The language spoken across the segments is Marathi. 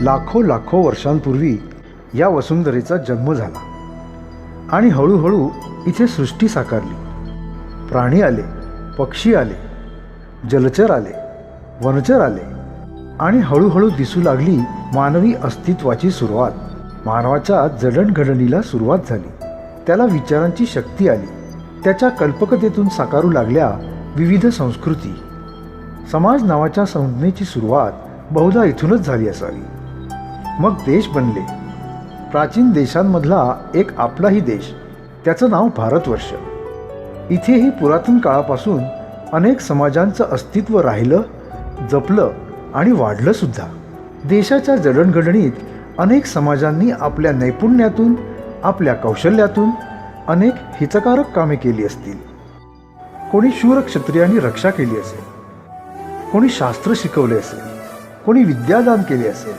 लाखो लाखो वर्षांपूर्वी या वसुंधरेचा जन्म झाला आणि हळूहळू इथे सृष्टी साकारली. प्राणी आले, पक्षी आले, जलचर आले, वनचर आले आणि हळूहळू दिसू लागली मानवी अस्तित्वाची सुरुवात. मानवाच्या जडणघडणीला सुरुवात झाली. त्याला विचारांची शक्ती आली. त्याच्या कल्पकतेतून साकारू लागल्या विविध संस्कृती. समाज नावाच्या संज्ञेची सुरुवात बहुधा इथूनच झाली असावी. मग देश बनले. प्राचीन देशांमधला एक आपलाही देश, त्याचं नाव भारतवर्ष. इथेही पुरातन काळापासून अनेक समाजांचं अस्तित्व राहिलं, जपलं आणि वाढलं सुद्धा. देशाच्या जडणघडणीत अनेक समाजांनी आपल्या नैपुण्यातून, आपल्या कौशल्यातून अनेक हितकारक कामे केली असतील. कोणी शूर क्षत्रियांनी रक्षा केली असेल, कोणी शास्त्र शिकवले असेल, कोणी विद्यादान केले असेल,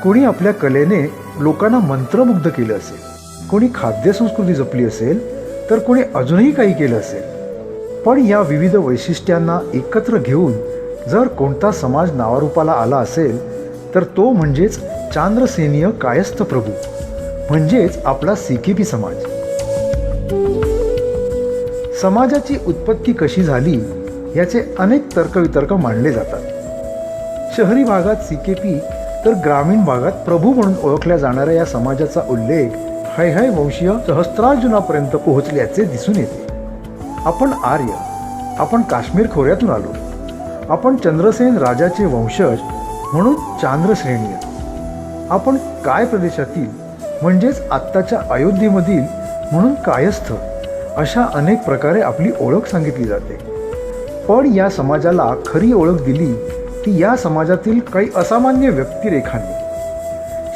कोणी आपल्या कलेने लोकांना मंत्रमुग्ध केलं असेल, कोणी खाद्यसंस्कृती जपली असेल, तर कोणी अजूनही काही केलं असेल. पण या विविध वैशिष्ट्यांना एकत्र घेऊन जर कोणता समाज नावारूपाला आला असेल तर तो म्हणजेच चांद्रसेनीय कायस्थ प्रभू, म्हणजेच आपला सीकेपी समाज. समाजाची उत्पत्ती कशी झाली याचे अनेक तर्कवितर्क मांडले जातात. शहरी भागात सीकेपी तर ग्रामीण भागात प्रभू म्हणून ओळखल्या जाणाऱ्या या समाजाचा उल्लेख हैहय वंशीय सहस्त्रार्जुनापर्यंत पोहोचल्याचे दिसून येते. आपण आर्य, आपण काश्मीर खोऱ्यातून आलो, आपण चंद्रसेन राजाचे वंशज म्हणून चांद्रश्रेणीय, आपण काय प्रदेशातील म्हणजेच आत्ताच्या अयोध्येमधील म्हणून कायस्थ, अशा अनेक प्रकारे आपली ओळख सांगितली जाते. पण या समाजाला खरी ओळख दिली ती या समाजातील काही असामान्य व्यक्तिरेखांनी.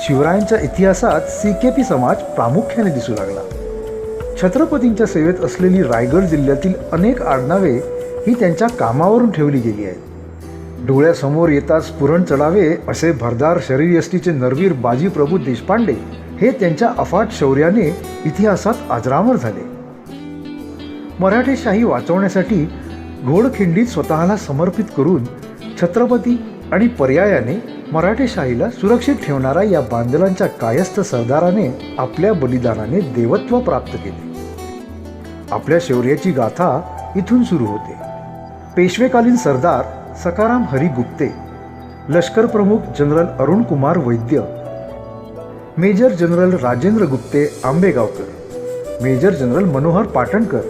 शिवरायांच्या इतिहासात सीकेपी समाज प्रामुख्याने दिसू लागला. छत्रपतींच्या सेवेत असलेली रायगड जिल्ह्यातील अनेक आडनावे ही त्यांच्या कामावरून ठेवली गेली आहेत. डोळ्यासमोर येताच स्फुरण चढावे असे भरदार शरीरयष्टीचे नरवीर बाजी प्रभू देशपांडे हे त्यांच्या अफाट शौर्याने इतिहासात अजरामर झाले. मराठेशाही वाचवण्यासाठी घोडखिंडीत स्वतःला समर्पित करून छत्रपती आणि पर्यायाने मराठेशाहीला सुरक्षित ठेवणारा या बांदलांच्या कायस्थ सरदाराने आपल्या बलिदानाने देवत्व प्राप्त केले. आपल्या शौर्याची गाथा इथून सुरू होते. पेशवेकालीन सरदार सखाराम हरी गुप्ते, लष्कर प्रमुख general Arun Kumar Vaidya, major general Rajendra Gupte Ambegaonkar, major general Manohar Patankar,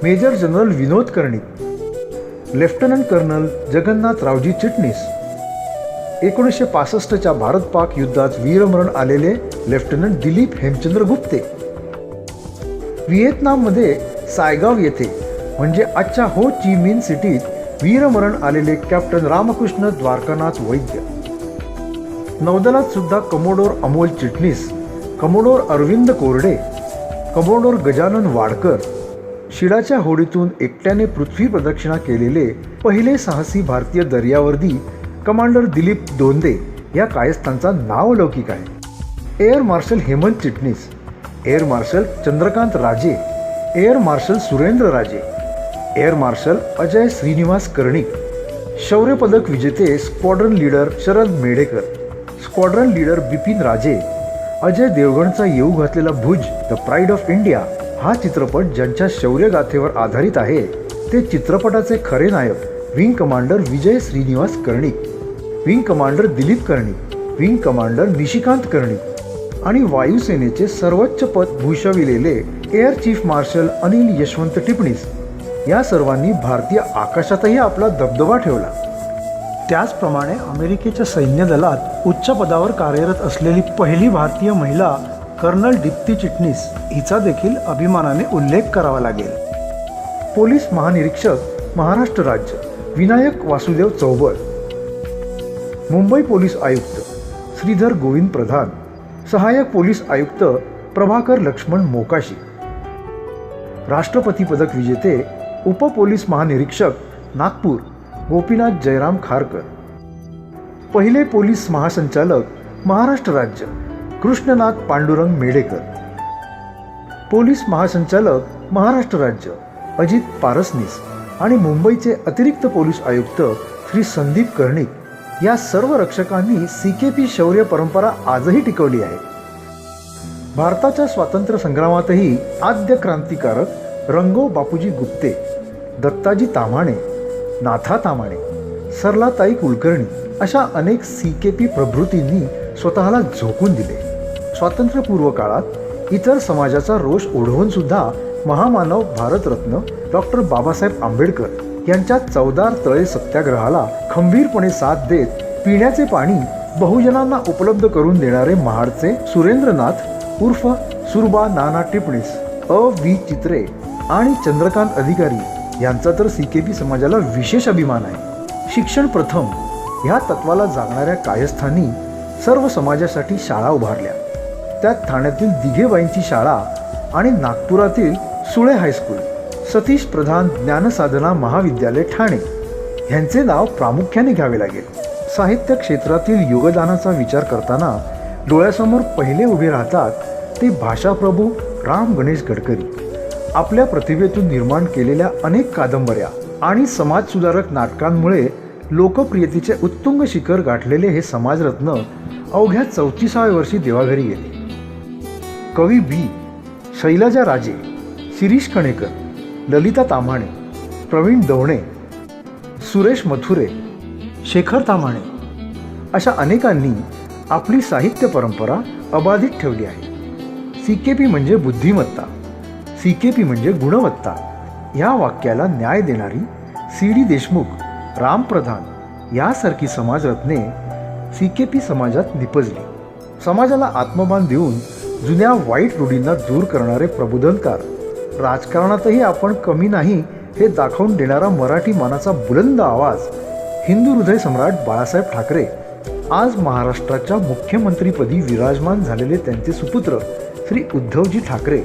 major general Vinod Karnik, lieutenant colonel Jagannathraoji Chitnis, 1965च्या भारत पाक युद्धात वीरमरण आलेले लेफ्टनंट दिलीप हेमचंद्र गुप्ते, व्हिएतनाममध्ये सायगाव येथे म्हणजे आजच्या हो ची मिन सिटीत वीरमरण आलेले कॅप्टन रामकृष्ण द्वारकानाथ वैद्य, नौदलात सुद्धा कमोडोर अमोल चिटणीस, कमोडोर अरविंद कोरडे, कमोडोर गजानन वाडकर, शिडाच्या होडीतून एकट्याने पृथ्वी प्रदक्षिणा केलेले पहिले साहसी भारतीय दर्यावर्दी कमांडर दिलीप दोंदे या कायस्थांचा नावलौकिक आहे. Air marshal Hemant Chitnis, air marshal Chandrakant Raje, air marshal Surendra Raje, air marshal Ajay Shrinivas Karnik, शौर्य पदक विजेते squadron leader Sharad Medhekar, squadron leader Bipin Raje, Ajay देवगणचा येऊ घातलेला Bhuj the pride of India हा चित्रपट ज्यांच्या शौर्यगाथेवर आधारित आहे ते चित्रपटाचे खरे नायक wing commander Vijay Shrinivas Karnik, wing commander Dilip Karnik, wing commander Nishikant Karnik आणि वायुसेनेचे सर्वोच्च पद भूषविलेले air chief marshal Anil Yashwant Tipnis या सर्वांनी भारतीय आकाशातही आपला दबदबा ठेवला. त्याचप्रमाणे अमेरिकेच्या सैन्य दलात उच्च पदावर कार्यरत असलेली पहिली भारतीय महिला कर्नल दीप्ती चिटणीस हिचा देखील अभिमानाने उल्लेख करावा लागेल. पोलीस महानिरीक्षक महाराष्ट्र राज्य विनायक वासुदेव चौबळ, मुंबई पोलीस आयुक्त श्रीधर गोविंद प्रधान, सहाय्यक पोलीस आयुक्त प्रभाकर लक्ष्मण मोकाशी, राष्ट्रपती पदक विजेते उपपोलीस महानिरीक्षक नागपूर गोपीनाथ जयराम खारकर, पहिले पोलीस महासंचालक महाराष्ट्र राज्य कृष्णनाथ पांडुरंग मेढेकर, पोलीस महासंचालक महाराष्ट्र राज्य अजित पारसनीस, आणि मुंबईचे अतिरिक्त पोलीस आयुक्त श्री संदीप कर्णिक या सर्व रक्षकांनी CKP शौर्य परंपरा आजही टिकवली आहे. भारताच्या स्वातंत्र्य संग्रामातही आद्य क्रांतिकारक रंगो बापूजी गुप्ते, दत्ताजी ताम्हाणे, नाथा ताम्हाणे, सरलाताई कुलकर्णी अशा अनेक CKP प्रभृतींनी स्वतःला झोकून दिले. स्वातंत्र्यपूर्व काळात इतर समाजाचा रोष ओढवून सुद्धा महामानव भारतरत्न डॉक्टर बाबासाहेब आंबेडकर यांच्या 14 तळे सत्याग्रहाला खंबीरपणे साथ देत पिण्याचे पाणी बहुजनांना उपलब्ध करून देणारे महाडचे सुरेंद्रनाथ उर्फ सुरबा नाना टिपणीस, V चित्रे आणि चंद्रकांत अधिकारी यांचा तर CKP समाजाला विशेष अभिमान आहे. शिक्षण प्रथम ह्या तत्वाला जागणाऱ्या कायस्थांनी सर्व समाजासाठी शाळा उभारल्या. त्यात ठाण्यातील दिघेबाईंची शाळा आणि नागपुरातील सुळे हायस्कूल, सतीश प्रधान ज्ञानसाधना महाविद्यालय ठाणे ह्यांचे नाव प्रामुख्याने घ्यावे लागेल. साहित्य क्षेत्रातील योगदानाचा विचार करताना डोळ्यासमोर पहिले उभे राहतात ते भाषाप्रभू राम गणेश गडकरी. आपल्या प्रतिभेतून निर्माण केलेल्या अनेक कादंबऱ्या आणि समाजसुधारक नाटकांमुळे लोकप्रियतेचे उत्तुंग शिखर गाठलेले हे समाजरत्न अवघ्या 34व्या वर्षी देवाघरी गेले. कवी B, शैलजा राजे, शिरीष कणेकर, ललिता ताम्हाणे, प्रवीण दवणे, सुरेश मथुरे, शेखर ताम्हाणे अशा अनेकांनी आपली साहित्य परंपरा अबाधित ठेवली आहे. CKP म्हणजे बुद्धिमत्ता, CKP म्हणजे गुणवत्ता या वाक्याला न्याय देणारी CD देशमुख, राम प्रधान यासारखी समाजरत्ने CKP समाजात निपजली. समाजाला आत्मभान देऊन जुन्या वाईट रूढींना दूर करणारे प्रबोधनकार, राजकारणातही आपण कमी नाही हे दाखवून देणारा मराठी मानाचा बुलंद आवाज हिंदू हृदय सम्राट बाळासाहेब ठाकरे, आज महाराष्ट्राच्या मुख्यमंत्रीपदी विराजमान झालेले त्यांचे सुपुत्र श्री उद्धवजी ठाकरे,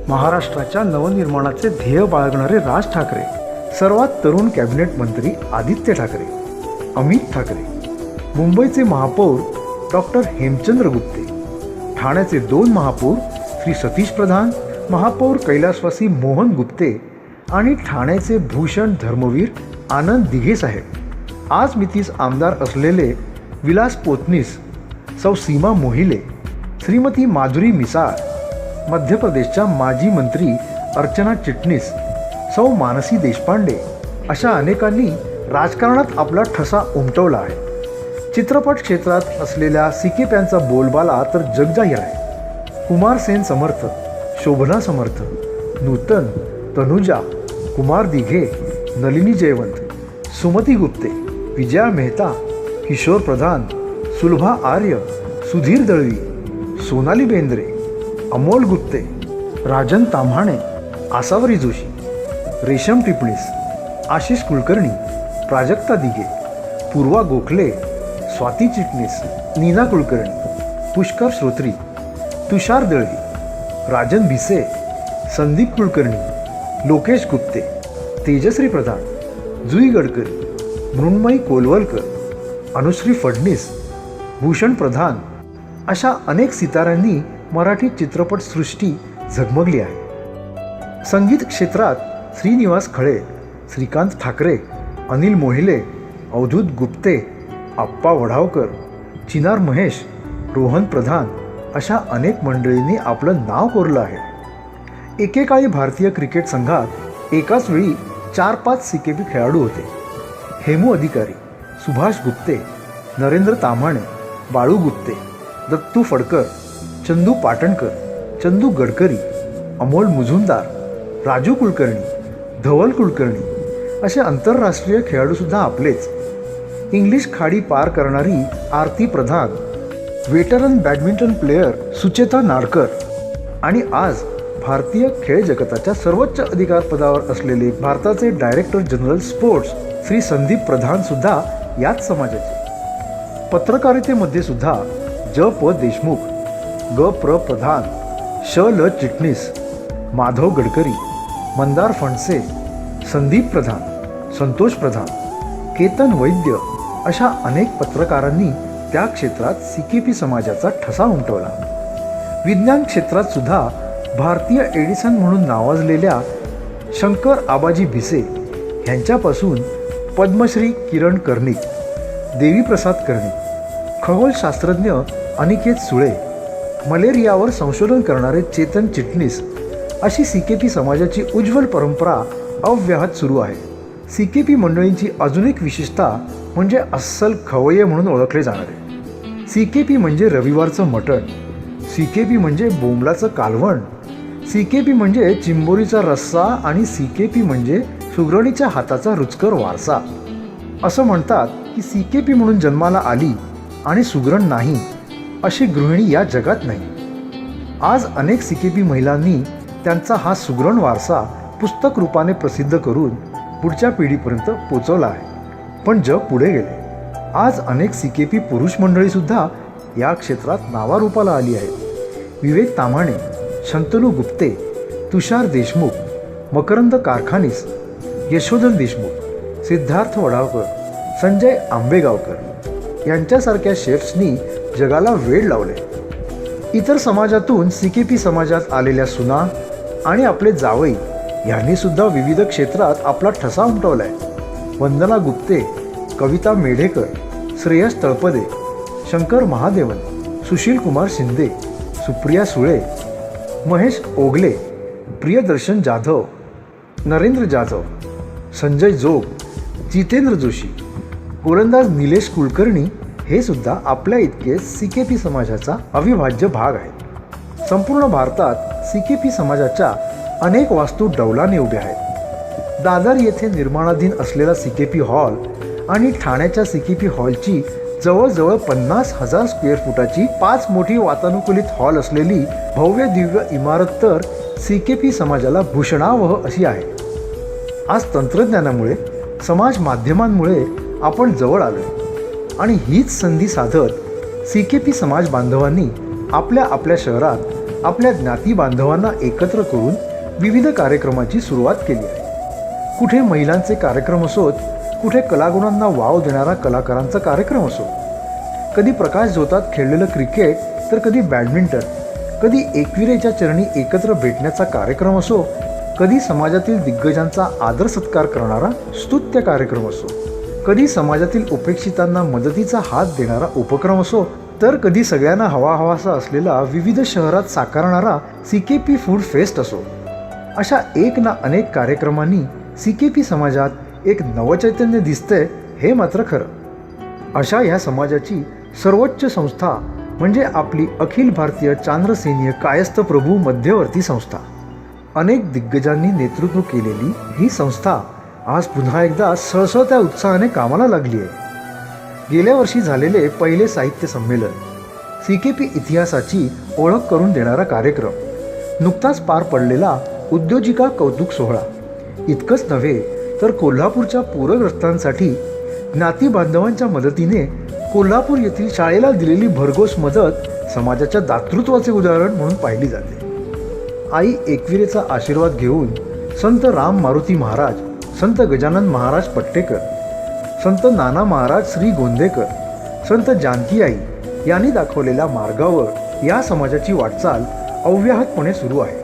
महाराष्ट्राच्या नवनिर्माणाचे ध्येय बाळगणारे राज ठाकरे, सर्वात तरुण कॅबिनेट मंत्री आदित्य ठाकरे, अमित ठाकरे, मुंबईचे महापौर डॉक्टर हेमचंद्र गुप्ते, ठाण्याचे 2 महापौर श्री सतीश प्रधान, महापौर कैलासवासी मोहन गुप्ते आणि ठाण्याचे भूषण धर्मवीर आनंद दिघे साहेब, आज मितीस आमदार असलेले विलास पोतनीस, सौ सीमा मोहिले, श्रीमती माधुरी मिसाळ, मध्य प्रदेशच्या माजी मंत्री अर्चना चिटणीस, सौ मानसी देशपांडे अशा अनेकांनी राजकारणात आपला ठसा उमटवला आहे. चित्रपट क्षेत्रात असलेल्या CKPयांचा बोलबाला तर जगजाहीर आहे. कुमार सेन समर्थ, शोभना समर्थ, नूतन, तनुजा, कुमार दिघे, नलिनी जयवंत, सुमती गुप्ते, विजया मेहता, किशोर प्रधान, सुलभा आर्य, सुधीर दळवी, सोनाली बेंद्रे, अमोल गुप्ते, राजन ताम्हाणे, आसावरी जोशी, रेशम टिपणीस, आशिष कुलकर्णी, प्राजक्ता दिघे, पूर्वा गोखले, स्वाती चिटणीस, नीना कुलकर्णी, पुष्कर श्रोत्री, तुषार दळवी, राजन भिसे, संदीप कुलकर्णी, लोकेश गुप्ते, तेजश्री प्रधान, जुई गडकरी, मृण्मयी कोलवलकर, अनुश्री फडणीस, भूषण प्रधान अशा अनेक सिताऱ्यांनी मराठी चित्रपटसृष्टी झगमगली आहे. संगीत क्षेत्रात श्रीनिवास खळे, श्रीकांत ठाकरे, अनिल मोहिले, अवधूत गुप्ते, आप्पा वढावकर, चिनार महेश, रोहन प्रधान अशा अनेक मंडळींनी आपलं नाव कोरलं आहे. एकेकाळी भारतीय क्रिकेट संघात एकाच वेळी 4-5 CKP खेळाडू होते. हेमू अधिकारी, सुभाष गुप्ते, नरेंद्र ताम्हाणे, बाळू गुप्ते, दत्तू फडकर, चंदू पाटणकर, चंदू गडकरी, अमोल मुजुमदार, राजू कुलकर्णी, धवल कुलकर्णी असे आंतरराष्ट्रीय खेळाडूसुद्धा आपलेच. इंग्लिश खाडी पार करणारी Aarti Pradhan, veteran badminton player Sucheta Nadkar आणि आज भारतीय खेळ जगताच्या सर्वोच्च अधिकार पदावर असलेले भारताचे director general sports Shri Sandeep Pradhan सुद्धा याच समाजाचे. पत्रकारितेमध्ये सुद्धा J.P. देशमुख, G.P. प्रधान, Sh.L. चिटणीस, माधव गडकरी, मंदार फणसे, संदीप प्रधान, संतोष प्रधान, केतन वैद्य अशा अनेक पत्रकारांनी त्या क्षेत्रात CKP समाजाचा ठसा उमटवला. विज्ञान क्षेत्रात सुद्धा भारतीय एडिसन म्हणून नावाजलेल्या शंकर आबाजी भिसे ह्यांच्यापासून पद्मश्री किरण कर्णिक, देवीप्रसाद कर्णिक, खगोलशास्त्रज्ञ अनिकेत सुळे, मलेरियावर संशोधन करणारे चेतन चिटणीस अशी CKP समाजाची उज्ज्वल परंपरा अव्याहत सुरू आहे. CKP मंडळींची अजून एक विशेषता म्हणजे अस्सल खवय्ये म्हणून ओळखले जाणारे. CKP म्हणजे रविवारचं मटण, CKP म्हणजे बोंबलाचं कालवण, CKP म्हणजे चिंबोरीचा रस्सा आणि CKP म्हणजे सुगरणीच्या हाताचा रुचकर वारसा. असं म्हणतात की CKP म्हणून जन्माला आली आणि सुगरण नाही अशी गृहिणी या जगात नाही. आज अनेक CKP महिलांनी त्यांचा हा सुगरण वारसा पुस्तक रूपाने प्रसिद्ध करून पुढच्या पिढीपर्यंत पोचवला आहे. पण जग पुढे गेले. आज अनेक CKP पुरुष मंडळीसुद्धा या क्षेत्रात नावारूपाला आली आहेत. विवेक ताम्हाणे, शंतनू गुप्ते, तुषार देशमुख, मकरंद कारखानीस, यशोधन देशमुख, सिद्धार्थ वडावकर, संजय आंबेगावकर यांच्यासारख्या शेफ्सनी जगाला वेड लावले. इतर समाजातून CKP समाजात आलेल्या सुना आणि आपले जावई यांनी सुद्धा विविध क्षेत्रात आपला ठसा उमटवलाय. वंदना गुप्ते, कविता मेढेकर, श्रेयस तळपदे, शंकर महादेवन, सुशील कुमार शिंदे, सुप्रिया सुळे, महेश ओगले, प्रियदर्शन जाधव, नरेंद्र जाधव, संजय जोग, जितेंद्र जोशी, गोलंदाज निलेश कुलकर्णी हे सुद्धा आपल्या इतकेच CKP समाजाचा अविभाज्य भाग आहेत. संपूर्ण भारतात CKP समाजाच्या अनेक वास्तू डौलाने उभ्या आहेत. दादर येथे निर्माणाधीन असलेला CKP हॉल आणि ठाण्याच्या CKP हॉलची जवळजवळ 50,000 स्क्वेअर फुटाची 5 मोठी वातानुकूलित हॉल असलेली भव्य दिव्य इमारत तर CKP समाजाला भूषणावह अशी आहे. आज तंत्रज्ञानामुळे, समाज माध्यमांमुळे आपण जवळ आलोय आणि हीच संधी साधत CKP समाज बांधवांनी आपल्या आपल्या शहरात आपल्या ज्ञाती बांधवांना एकत्र करून विविध कार्यक्रमाची सुरुवात केली आहे. कुठे महिलांचे कार्यक्रम असोत, कुठे कलागुणांना वाव देणारा कलाकारांचा कार्यक्रम असो, कधी प्रकाश झोतात खेळलेलं क्रिकेट तर कधी बॅडमिंटन, कधी एकविरेच्या चरणी एकत्र भेटण्याचा कार्यक्रम असो, कधी समाजातील दिग्गजांचा आदर सत्कार करणारा स्तुत्य कार्यक्रम असो, कधी समाजातील उपेक्षितांना मदतीचा हात देणारा उपक्रम असो, तर कधी सगळ्यांना हवाहवासा असलेला विविध शहरात साकारणारा CKP फूड फेस्ट असो. अशा एक ना अनेक कार्यक्रमांनी CKP समाजात एक नवचैतन्य दिसतंय हे मात्र खरं. अशा ह्या समाजाची सर्वोच्च संस्था म्हणजे आपली अखिल भारतीय चांद्रसेनीय कायस्थ प्रभू मध्यवर्ती संस्था. अनेक दिग्गजांनी नेतृत्व केलेली ही संस्था आज पुन्हा एकदा सळसळत्या उत्साहाने कामाला लागली आहे. गेल्या वर्षी झालेले पहिले साहित्य संमेलन, CKP इतिहासाची ओळख करून देणारा कार्यक्रम, नुकताच पार पडलेला उद्योजिका कौतुक सोहळा, इतकंच नव्हे तर कोल्हापूरच्या पूरग्रस्तांसाठी ज्ञाती बांधवांच्या मदतीने कोल्हापूर येथील शाळेला दिलेली भरघोस मदत समाजाच्या दातृत्वाचे उदाहरण म्हणून पाहिली जाते. आई एकविरेचा आशीर्वाद घेऊन संत राम मारुती महाराज, संत गजानन महाराज पट्टेकर, संत नाना महाराज श्री गोंदेकर, संत जानकी आई यांनी दाखवलेल्या मार्गावर या समाजाची वाटचाल अव्याहतपणे सुरू आहे.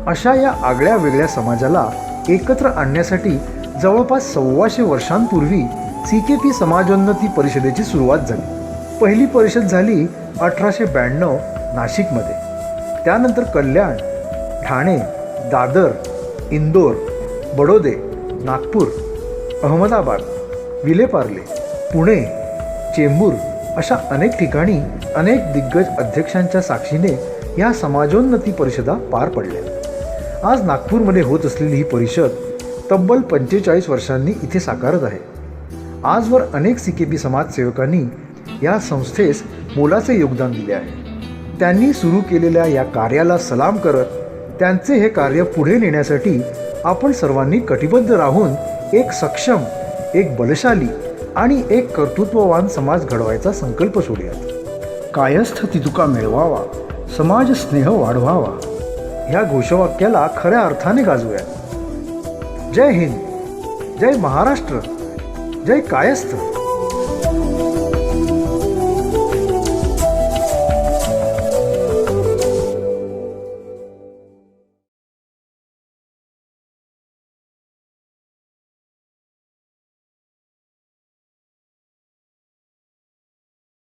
अशा या आगळ्या वेगळ्या समाजाला एकत्र आणण्यासाठी जवळपास 125 वर्षांपूर्वी CKP समाजोन्नती परिषदेची सुरुवात झाली. पहिली परिषद झाली 1892 नाशिकमध्ये. त्यानंतर कल्याण, ठाणे, दादर, इंदोर, बडोदे, नागपूर, अहमदाबाद, विलेपार्ले, पुणे, चेंबूर अशा अनेक ठिकाणी अनेक दिग्गज अध्यक्षांच्या साक्षीने या समाजोन्नती परिषदा पार पडल्या. आज नागपूरमध्ये होत असलेली ही परिषद तब्बल 45 वर्षांनी इथे साकारत आहे. आजवर अनेक CKP समाजसेवकांनी या संस्थेस मोलाचे योगदान दिले आहे. त्यांनी सुरू केलेल्या या कार्याला सलाम करत त्यांचे हे कार्य पुढे नेण्यासाठी आपण सर्वांनी कटिबद्ध राहून एक सक्षम, एक बलशाली आणि एक कर्तृत्ववान समाज घडवायचा संकल्प सोडूयात. कायस्थ तितुका मिळवावा, समाज स्नेह वाढवावा ह्या घोषवाक्याला खऱ्या अर्थाने गाजवूयात. जय हिंद, जय महाराष्ट्र, जय कायस्थ.